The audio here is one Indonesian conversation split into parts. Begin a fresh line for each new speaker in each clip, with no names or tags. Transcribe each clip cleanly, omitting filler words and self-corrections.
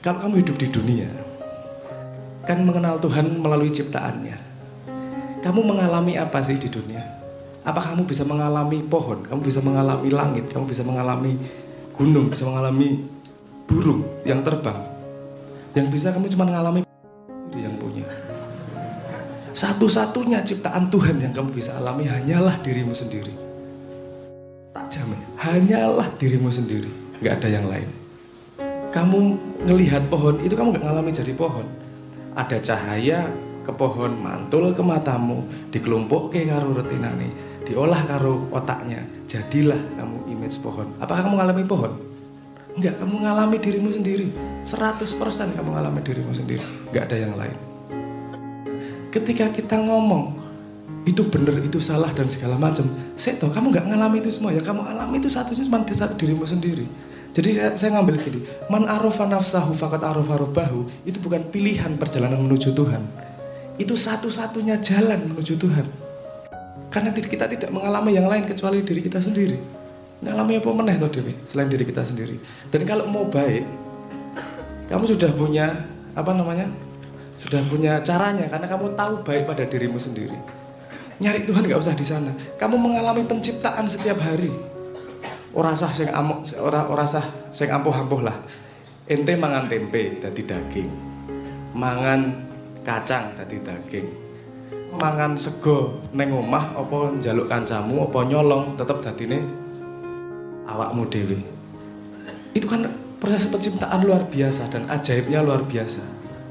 Kalau kamu hidup di dunia, kan mengenal Tuhan melalui ciptaannya. Kamu mengalami apa sih di dunia? Apa kamu bisa mengalami pohon? Kamu bisa mengalami langit? Kamu bisa mengalami gunung? Bisa mengalami burung yang terbang? Yang bisa kamu cuma mengalami diri yang punya. Satu-satunya ciptaan Tuhan yang kamu bisa alami hanyalah dirimu sendiri. Tak jamin, hanyalah dirimu sendiri, nggak ada yang lain. Kamu ngelihat pohon, itu kamu nggak ngalami jadi pohon. Ada cahaya ke pohon, mantul ke matamu, dikelompok ke karo retinane, diolah karo otaknya, jadilah kamu image pohon. Apakah kamu ngalami pohon? Enggak, kamu ngalami dirimu sendiri. 100% kamu ngalami dirimu sendiri, nggak ada yang lain. Ketika kita ngomong itu benar, itu salah dan segala macam, toh kamu nggak ngalami itu semua. Yang kamu alami itu satu dirimu sendiri. Jadi saya ngambil gini, man arofa nafsahu faqad arofa rabbahu, itu bukan pilihan perjalanan menuju Tuhan. Itu satu-satunya jalan menuju Tuhan. Karena kita tidak mengalami yang lain kecuali diri kita sendiri. Ngalami apa meneh toh Dewi selain diri kita sendiri. Dan kalau mau baik, kamu sudah punya sudah punya caranya, karena kamu tahu baik pada dirimu sendiri. Nyari Tuhan nggak usah di sana. Kamu mengalami penciptaan setiap hari. Ora sah sing ampuh-ampuh lah. Ente mangan tempe dadi daging. Mangan kacang dadi daging. Mangan sego neng omah apa njaluk kancamu apa nyolong tetep dadine awakmu dhewe. Itu kan proses penciptaan luar biasa dan ajaibnya luar biasa.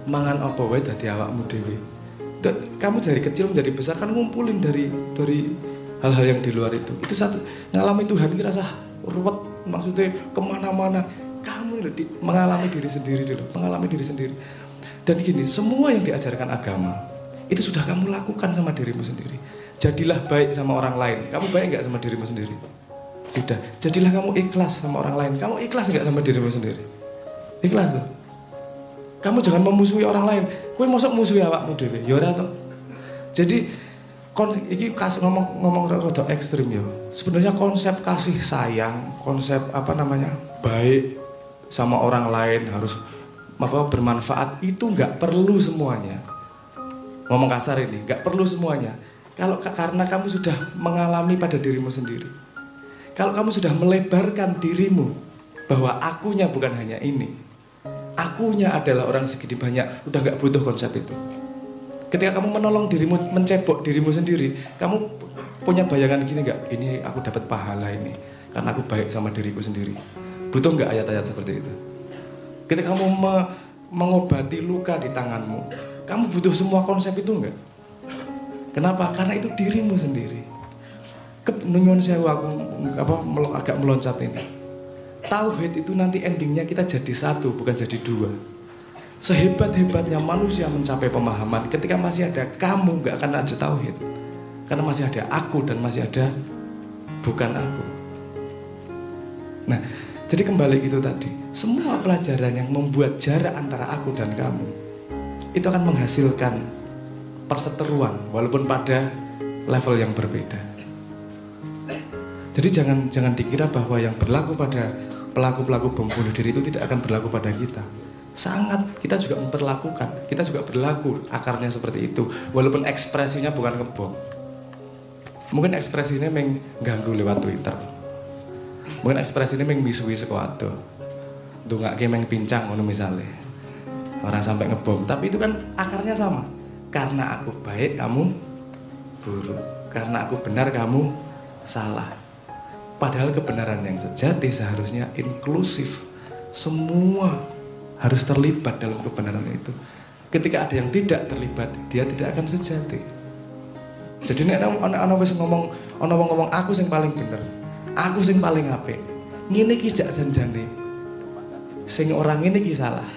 Mangan apa wae dadi awakmu dhewe. Kamu dari kecil menjadi besar kan ngumpulin dari hal-hal yang di luar itu. Itu satu ngalami Tuhan ini rasa ruwet, maksudnya kemana-mana. Kamu mengalami diri sendiri dulu, mengalami diri sendiri. Dan gini, semua yang diajarkan agama itu sudah kamu lakukan sama dirimu sendiri. Jadilah baik sama orang lain. Kamu baik nggak sama dirimu sendiri? Sudah. Jadilah kamu ikhlas sama orang lain. Kamu ikhlas nggak sama dirimu sendiri? Ikhlas tuh. Kamu jangan memusuhi orang lain. Kowe mosok musuhi awakmu dhewe, ya ora to? Jadi iki ngomong rada ekstrim ya. Sebenarnya konsep kasih sayang, konsep baik sama orang lain, harus bermanfaat, itu nggak perlu semuanya. Ngomong kasar ini, nggak perlu semuanya. Karena kamu sudah mengalami pada dirimu sendiri. Kalau kamu sudah melebarkan dirimu bahwa akunya bukan hanya ini. Akunya adalah orang segini banyak, udah gak butuh konsep itu. Ketika kamu menolong dirimu, mencebok dirimu sendiri, kamu punya bayangan gini gak? Ini aku dapat pahala ini, karena aku baik sama diriku sendiri. Butuh gak ayat-ayat seperti itu? Ketika kamu mengobati luka di tanganmu, kamu butuh semua konsep itu gak? Kenapa? Karena itu dirimu sendiri. Nyuwun sewu aku agak meloncat ini. Tauhid itu nanti endingnya kita jadi satu, bukan jadi dua. Sehebat-hebatnya manusia mencapai pemahaman, ketika masih ada kamu gak akan ada tauhid. Karena masih ada aku dan masih ada bukan aku. Nah, jadi kembali gitu tadi, semua pelajaran yang membuat jarak antara aku dan kamu itu akan menghasilkan perseteruan walaupun pada level yang berbeda. Jadi jangan dikira bahwa yang berlaku pada pelaku-pelaku bom bunuh diri itu tidak akan berlaku pada kita. Sangat, kita juga memperlakukan, kita juga berlaku akarnya seperti itu. Walaupun ekspresinya bukan ngebom. Mungkin ekspresinya mengganggu lewat Twitter. Mungkin ekspresinya misui sekuatu. Ndongake pincang ngono misalnya. Orang sampai ngebom, tapi itu kan akarnya sama. Karena aku baik, kamu buruk. Karena aku benar, kamu salah. Padahal kebenaran yang sejati seharusnya inklusif. Semua harus terlibat dalam kebenaran itu. Ketika ada yang tidak terlibat, dia tidak akan sejati. Jadi nek ana wis ngomong aku sing paling bener, aku sing paling apik. Ngene iki jak janjane. Sing orang ini ki salah.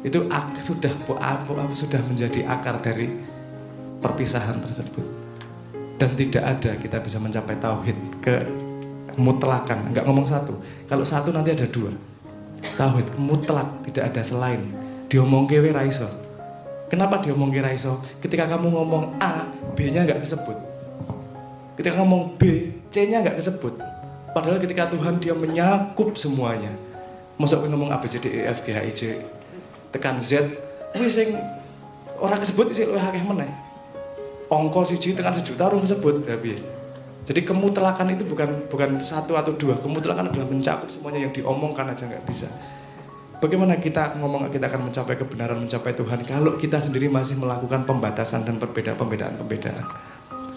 Itu sudah menjadi akar dari perpisahan tersebut. Dan tidak ada kita bisa mencapai tauhid mutlakan, enggak ngomong satu. Kalau satu nanti ada dua. Tauhid mutlak, tidak ada selain. Diomong kewe raiso. Kenapa diomong kewe raiso? Ketika kamu ngomong A, B-nya enggak kesebut. Ketika ngomong B, C-nya enggak kesebut. Padahal ketika Tuhan dia menyakup semuanya. Masa aku ngomong A, B, C, D, E, F, G, H, I, J, tekan Z, kuwi sing ora kesebut isih luwih akeh meneh. Angka 1 tekan 1 juta ora kesebut tapi. Jadi kemutlakan itu bukan 1 atau 2, kemutlakan adalah mencakup semuanya yang diomongkan aja nggak bisa. Bagaimana kita ngomong kita akan mencapai kebenaran, mencapai Tuhan kalau kita sendiri masih melakukan pembatasan dan pembedaan.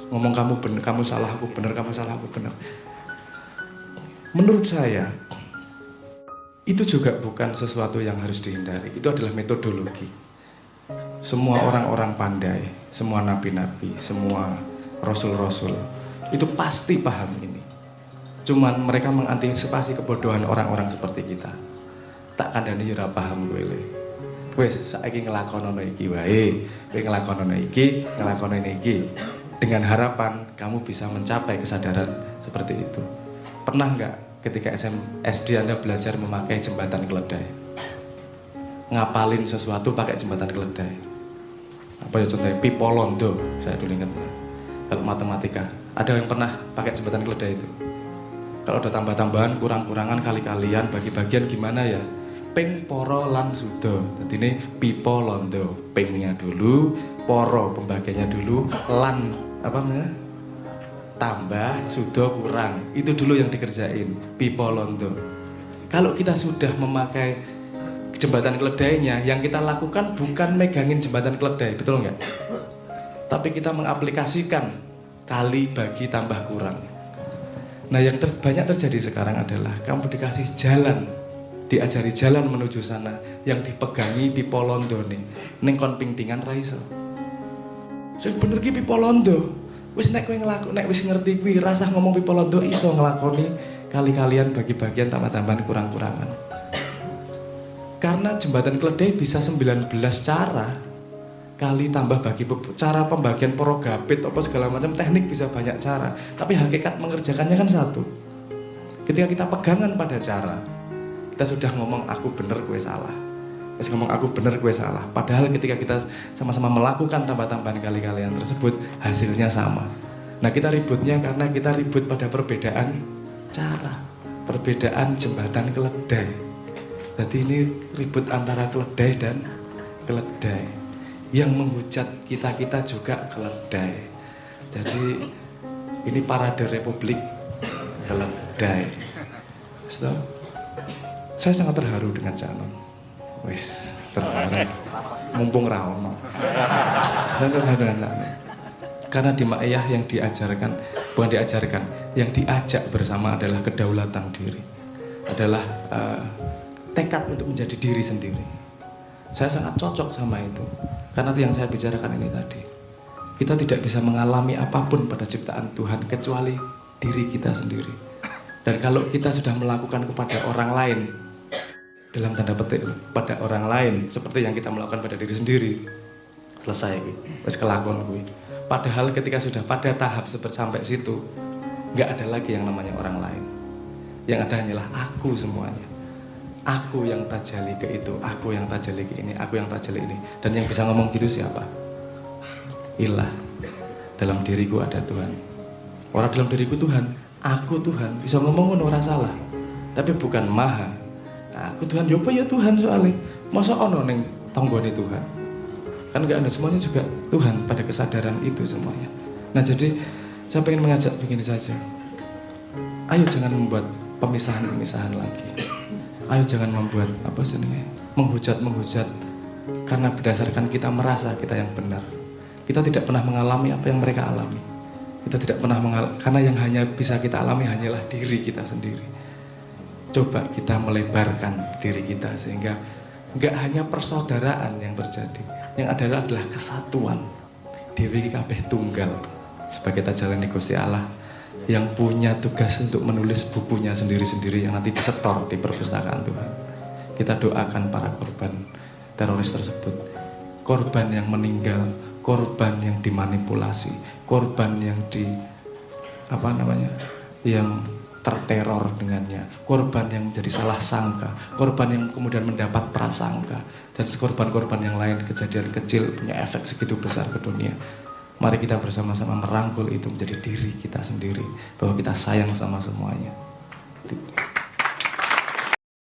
Ngomong kamu benar, kamu salah, aku benar, kamu salah, aku benar. Menurut saya itu juga bukan sesuatu yang harus dihindari. Itu adalah metodologi. Semua orang-orang pandai, semua nabi-nabi, semua rasul-rasul itu pasti paham ini. Cuman mereka mengantisipasi kebodohan orang-orang seperti kita. Tak kandhani ora paham kowe le. Wis saiki nglakonono iki wae. Kowe nglakonono iki dengan harapan kamu bisa mencapai kesadaran seperti itu. Pernah nggak ketika SD Anda belajar memakai jembatan keledai? Ngapalin sesuatu pakai jembatan keledai. Apa ya contohnya? Pipo Londo, saya dulu ingat. Kalau matematika, ada yang pernah pakai jembatan keledai itu? Kalau ada tambah-tambahan, kurang-kurangan, kali-kalian, bagi-bagian gimana ya? Ping, poro, lan, sudo. Jadi ini pipo londo. Pingnya dulu, poro pembagiannya dulu, lan apa namanya? Tambah, sudo kurang. Itu dulu yang dikerjain. Pipo londo. Kalau kita sudah memakai jembatan keledainya, yang kita lakukan bukan megangin jembatan keledai, betul nggak? Tapi kita mengaplikasikan kali, bagi, tambah, kurang. Nah yang banyak terjadi sekarang adalah kamu dikasih jalan, diajari jalan menuju sana, yang dipegangi pipo londo nih, neng kon ping-pingan ra iso. Sing bener ki pipo londo. Wis nek kowe nek wis ngerti kuwi rasah ngomong pipo londo iso nglakoni kali-kalian, bagi-bagian, tambah-tambahan, kurang-kurangan. Karena jembatan keledai bisa 19 cara, kali tambah bagi cara pembagian porogapit apa segala macam teknik bisa banyak cara, tapi hakikat mengerjakannya kan satu. Ketika kita pegangan pada cara, kita sudah ngomong aku bener gue salah, terus ngomong aku bener gue salah, padahal ketika kita sama-sama melakukan tambah-tambahan kali-kalian tersebut hasilnya sama. Nah kita ributnya karena kita ribut pada perbedaan cara, perbedaan jembatan keledai. Jadi ini ribut antara keledai dan keledai. Yang menghujat kita juga keledai. Jadi ini parade republik keledai. So, saya sangat terharu dengan Canon. Wis, terharu. Mumpung raono. Saya terharu dengan Canon. Karena di Ma'iyah yang diajarkan, bukan diajarkan, yang diajak bersama adalah kedaulatan diri. Adalah tekad untuk menjadi diri sendiri. Saya sangat cocok sama itu. Karena yang saya bicarakan ini tadi, kita tidak bisa mengalami apapun pada ciptaan Tuhan kecuali diri kita sendiri. Dan kalau kita sudah melakukan kepada orang lain, dalam tanda petik pada orang lain seperti yang kita melakukan pada diri sendiri, selesai wis kelakon kuwi. Padahal ketika sudah pada tahap sampai situ, nggak ada lagi yang namanya orang lain. Yang ada hanyalah aku semuanya. Aku yang tajali ke itu, aku yang tajali ke ini, aku yang tajali ini. Dan yang bisa ngomong gitu siapa? Ilah. Dalam diriku ada Tuhan. Orang dalam diriku Tuhan, aku Tuhan. Bisa ngomong ngono ora salah. Tapi bukan maha. Nah, aku Tuhan, yopo ya Tuhan soalnya. Masa ono ning tanggane Tuhan? Kan enggak ada, semuanya juga Tuhan pada kesadaran itu semuanya. Nah, jadi saya ingin mengajak begini saja. Ayo jangan membuat pemisahan-pemisahan lagi. Ayo jangan membuat menghujat karena berdasarkan kita merasa kita yang benar. Kita tidak pernah mengalami apa yang mereka alami. Kita tidak pernah karena yang hanya bisa kita alami hanyalah diri kita sendiri. Coba kita melebarkan diri kita sehingga nggak hanya persaudaraan yang terjadi, yang adalah kesatuan. Dewi kabeh tunggal sebagai tajalan Gusti Allah yang punya tugas untuk menulis bukunya sendiri-sendiri yang nanti disetor di perpustakaan Tuhan. Kita doakan para korban teroris tersebut, korban yang meninggal, korban yang dimanipulasi, korban yang yang terteror dengannya, korban yang jadi salah sangka, korban yang kemudian mendapat prasangka, dan korban-korban yang lain kejadian kecil punya efek segitu besar ke dunia. Mari kita bersama-sama merangkul itu menjadi diri kita sendiri, bahwa kita sayang sama semuanya.